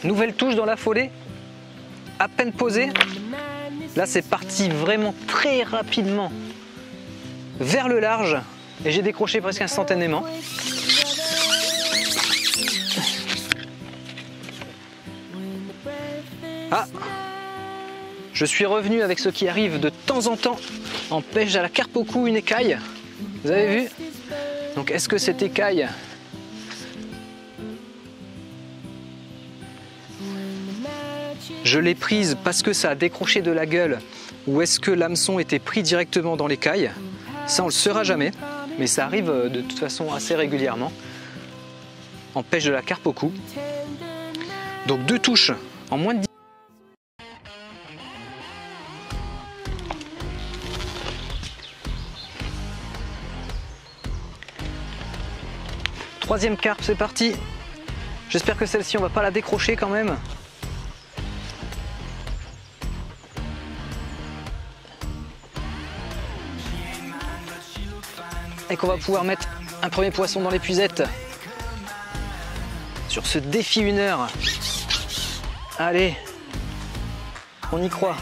Nouvelle touche dans la foulée, à peine posée. Là c'est parti vraiment très rapidement vers le large et j'ai décroché presque instantanément. Ah, je suis revenu avec ce qui arrive de temps en temps en pêche à la carpe au cou, une écaille. Vous avez vu? Donc est-ce que cette écaille je l'ai prise parce que ça a décroché de la gueule ou est-ce que l'hameçon était pris directement dans l'écaille? Ça on le saura jamais, mais ça arrive de toute façon assez régulièrement en pêche de la carpe au cou. Donc 2 touches en moins de 10. Troisième carpe, c'est parti. J'espère que celle-ci on va pas la décrocher quand même. Et qu'on va pouvoir mettre un premier poisson dans l'épuisette sur ce défi 1 heure. Allez, on y croit.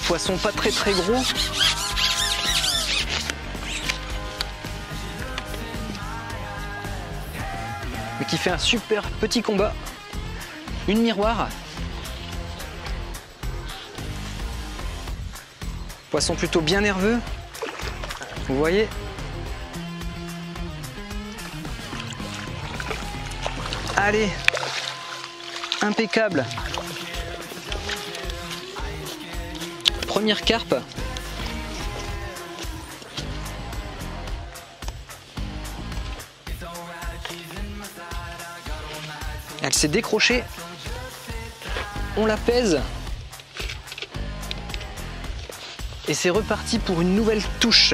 Poisson pas très gros. Mais qui fait un super petit combat. Une miroir. Poisson plutôt bien nerveux. Vous voyez. Allez. Impeccable. Première carpe. Elle s'est décrochée. On la pèse. Et c'est reparti pour une nouvelle touche.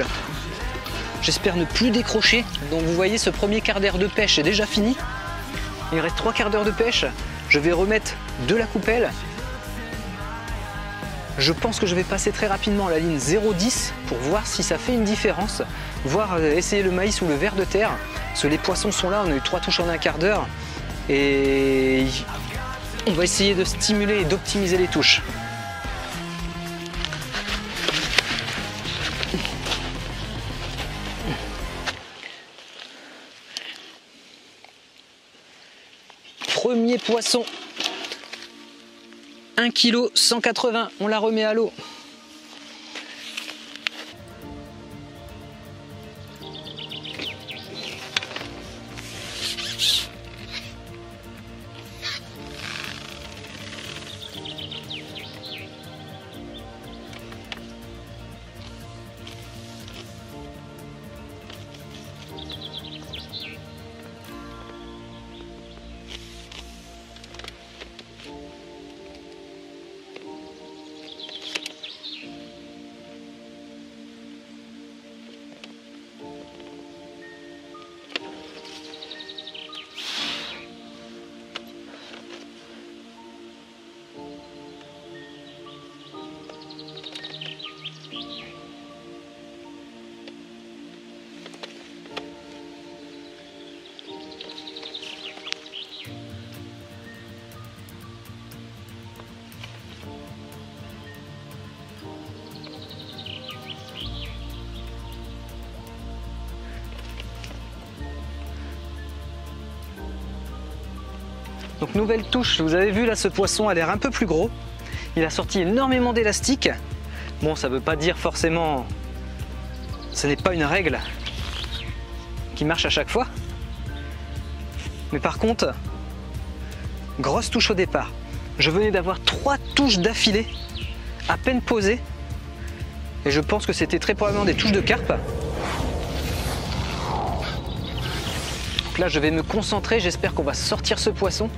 J'espère ne plus décrocher. Donc vous voyez, ce premier quart d'heure de pêche est déjà fini. Il reste 3 quarts d'heure de pêche. Je vais remettre de la coupelle. Je pense que je vais passer très rapidement à la ligne 0,10 pour voir si ça fait une différence, voir essayer le maïs ou le ver de terre, parce que les poissons sont là, on a eu 3 touches en un quart d'heure et on va essayer de stimuler et d'optimiser les touches. Premier poisson. 1 kg 180, on la remet à l'eau. Donc nouvelle touche, vous avez vu là ce poisson a l'air un peu plus gros. Il a sorti énormément d'élastique. Bon, ça ne veut pas dire forcément, ce n'est pas une règle qui marche à chaque fois. Mais par contre, grosse touche au départ. Je venais d'avoir 3 touches d'affilée, à peine posées. Et je pense que c'était très probablement des touches de carpe. Donc là, je vais me concentrer, j'espère qu'on va sortir ce poisson.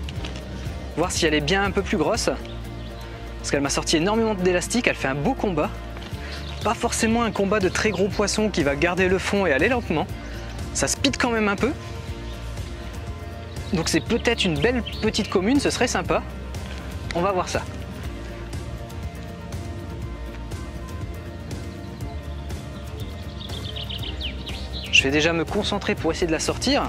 Voir si elle est bien un peu plus grosse. Parce qu'elle m'a sorti énormément d'élastique, elle fait un beau combat. Pas forcément un combat de très gros poisson qui va garder le fond et aller lentement. Ça speed quand même un peu. Donc c'est peut-être une belle petite commune, ce serait sympa. On va voir ça. Je vais déjà me concentrer pour essayer de la sortir.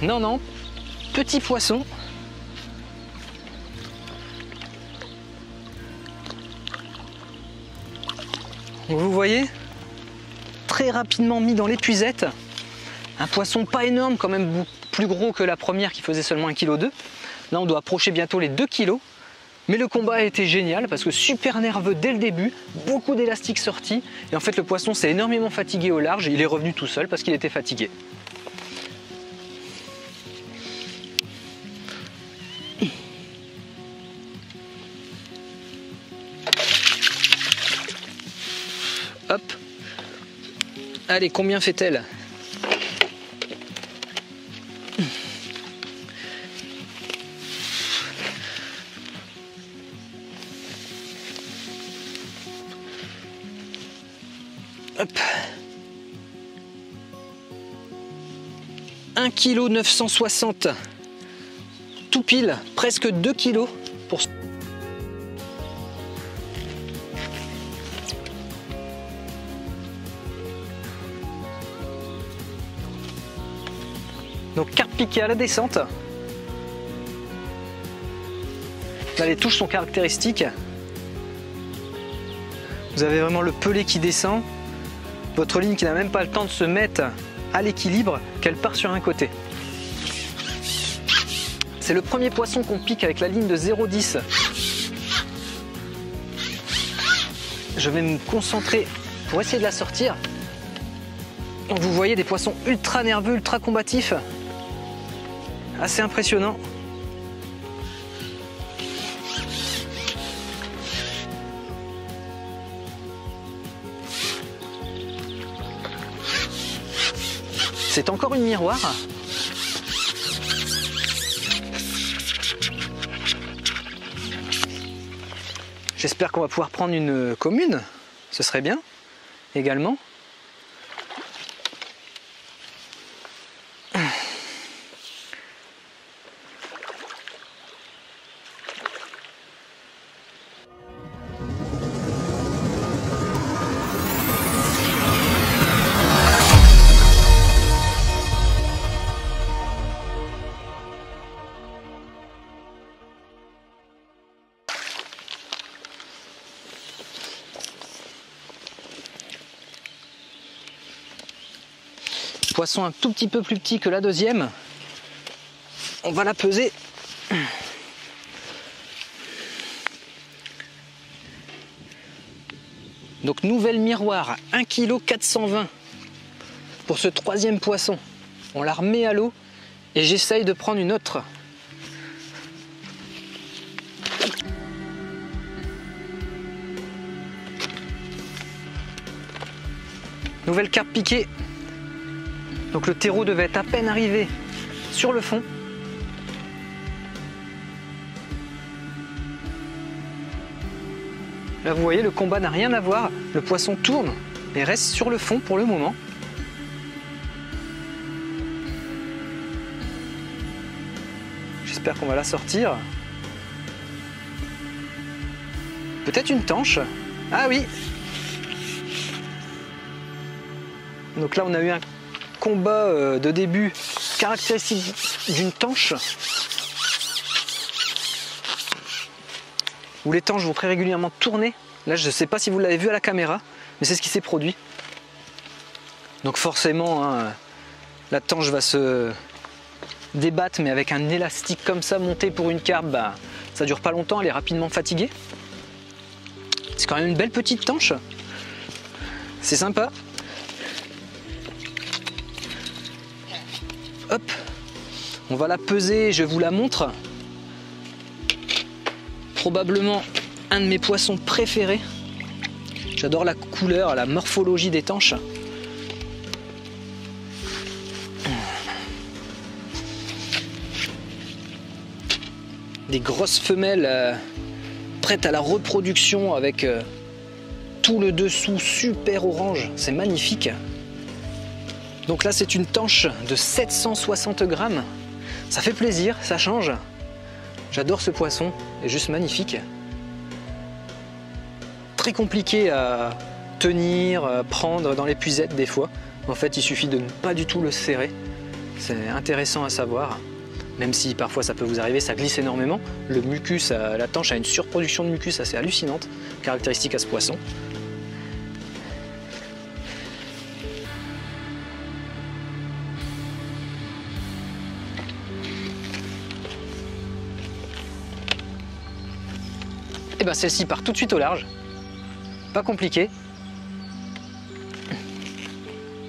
Non, non, petit poisson. Vous voyez, très rapidement mis dans l'épuisette. Un poisson pas énorme, quand même plus gros que la première qui faisait seulement 1,2 kg. Là, on doit approcher bientôt les 2 kg. Mais le combat a été génial parce que super nerveux dès le début, beaucoup d'élastiques sortis. Et en fait, le poisson s'est énormément fatigué au large. Il est revenu tout seul parce qu'il était fatigué. Hop. Allez, combien fait-elle? Hop. 1,960 kg. Tout pile, presque 2 kg pour... Donc carpe piquée à la descente. Là, les touches sont caractéristiques. Vous avez vraiment le pelé qui descend. Votre ligne qui n'a même pas le temps de se mettre à l'équilibre, qu'elle part sur un côté. C'est le premier poisson qu'on pique avec la ligne de 0,10. Je vais me concentrer pour essayer de la sortir. Donc vous voyez des poissons ultra nerveux, ultra combatifs. Assez impressionnant. C'est encore une miroir. J'espère qu'on va pouvoir prendre une commune. Ce serait bien également. Poisson un tout petit peu plus petit que la deuxième. On va la peser. Donc nouvelle miroir, 1,420 kg pour ce troisième poisson. On la remet à l'eau et j'essaye de prendre une autre. Nouvelle carpe piquée. Donc le terreau devait être à peine arrivé sur le fond. Là vous voyez, le combat n'a rien à voir. Le poisson tourne et reste sur le fond pour le moment. J'espère qu'on va la sortir. Peut-être une tanche. Ah oui. Donc là on a eu un combat de début caractéristique d'une tanche où les tanches vont très régulièrement tourner. Là je ne sais pas si vous l'avez vu à la caméra, mais c'est ce qui s'est produit. Donc forcément hein, la tanche va débattre, mais avec un élastique comme ça monté pour une carpe, bah, ça dure pas longtemps, elle est rapidement fatiguée. C'est quand même une belle petite tanche. C'est sympa. Hop, on va la peser, je vous la montre. Probablement un de mes poissons préférés. J'adore la couleur, la morphologie des tanches. Des grosses femelles prêtes à la reproduction avec tout le dessous super orange, c'est magnifique. Donc là c'est une tanche de 760 grammes, ça fait plaisir, ça change. J'adore ce poisson, il est juste magnifique. Très compliqué à tenir, à prendre dans l'épuisette des fois. En fait il suffit de ne pas du tout le serrer, c'est intéressant à savoir. Même si parfois ça peut vous arriver, ça glisse énormément. Le mucus, la tanche a une surproduction de mucus assez hallucinante, caractéristique à ce poisson. Et bien celle-ci part tout de suite au large, pas compliqué.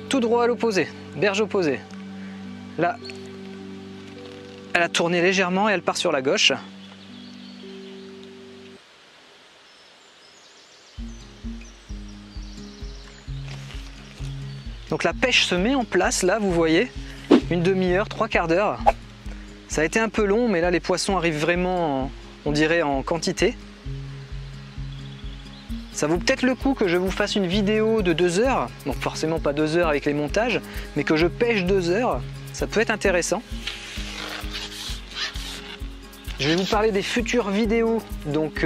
Tout droit à l'opposé, berge opposée. Là, elle a tourné légèrement et elle part sur la gauche. Donc la pêche se met en place, là vous voyez, une demi-heure, 3/4 d'heure. Ça a été un peu long, mais là les poissons arrivent vraiment, on dirait, en quantité. Ça vaut peut-être le coup que je vous fasse une vidéo de 2 heures, donc forcément pas 2 heures avec les montages, mais que je pêche 2 heures, ça peut être intéressant. Je vais vous parler des futures vidéos, donc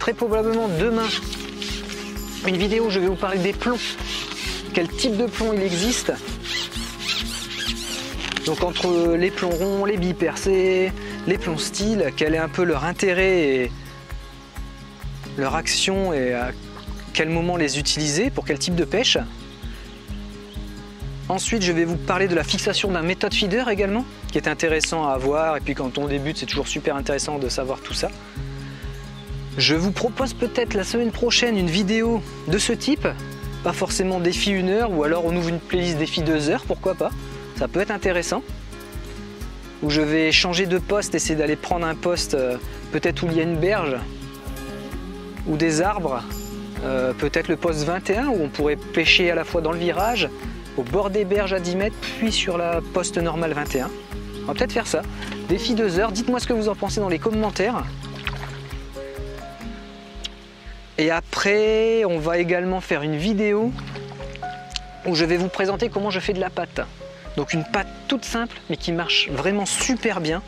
très probablement demain, une vidéo où je vais vous parler des plombs, quel type de plomb il existe. Donc entre les plombs ronds, les bipercés, les plombs style, quel est un peu leur intérêt et leur action et à quel moment les utiliser, pour quel type de pêche. Ensuite, je vais vous parler de la fixation d'un méthode feeder également, qui est intéressant à avoir, et puis quand on débute, c'est toujours super intéressant de savoir tout ça. Je vous propose peut-être la semaine prochaine une vidéo de ce type, pas forcément défi 1 heure, ou alors on ouvre une playlist défi 2 heures, pourquoi pas, ça peut être intéressant. Où je vais changer de poste, essayer d'aller prendre un poste peut-être où il y a une berge, ou des arbres, peut-être le poste 21, où on pourrait pêcher à la fois dans le virage, au bord des berges à 10 mètres, puis sur la poste normale 21. On va peut-être faire ça. Défi 2 heures, dites-moi ce que vous en pensez dans les commentaires. Et après, on va également faire une vidéo où je vais vous présenter comment je fais de la pâte. Donc une pâte toute simple, mais qui marche vraiment super bien.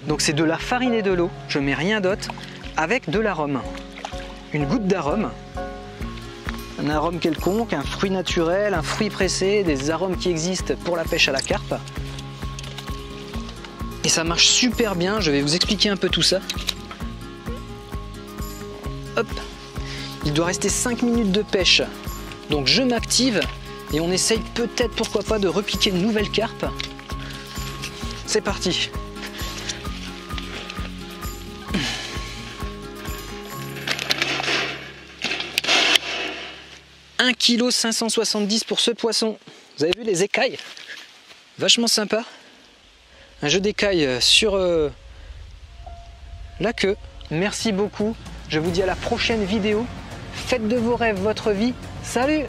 Donc c'est de la farine et de l'eau, je mets rien d'autre, avec de l'arôme. Une goutte d'arôme. Un arôme quelconque, un fruit naturel, un fruit pressé, des arômes qui existent pour la pêche à la carpe. Et ça marche super bien, je vais vous expliquer un peu tout ça. Hop, il doit rester 5 minutes de pêche. Donc je m'active et on essaye peut-être, pourquoi pas, de repiquer une nouvelle carpe. C'est parti. « 1,570 kg pour ce poisson. Vous avez vu les écailles? Vachement sympa. Un jeu d'écailles sur la queue. Merci beaucoup. Je vous dis à la prochaine vidéo. Faites de vos rêves votre vie. Salut!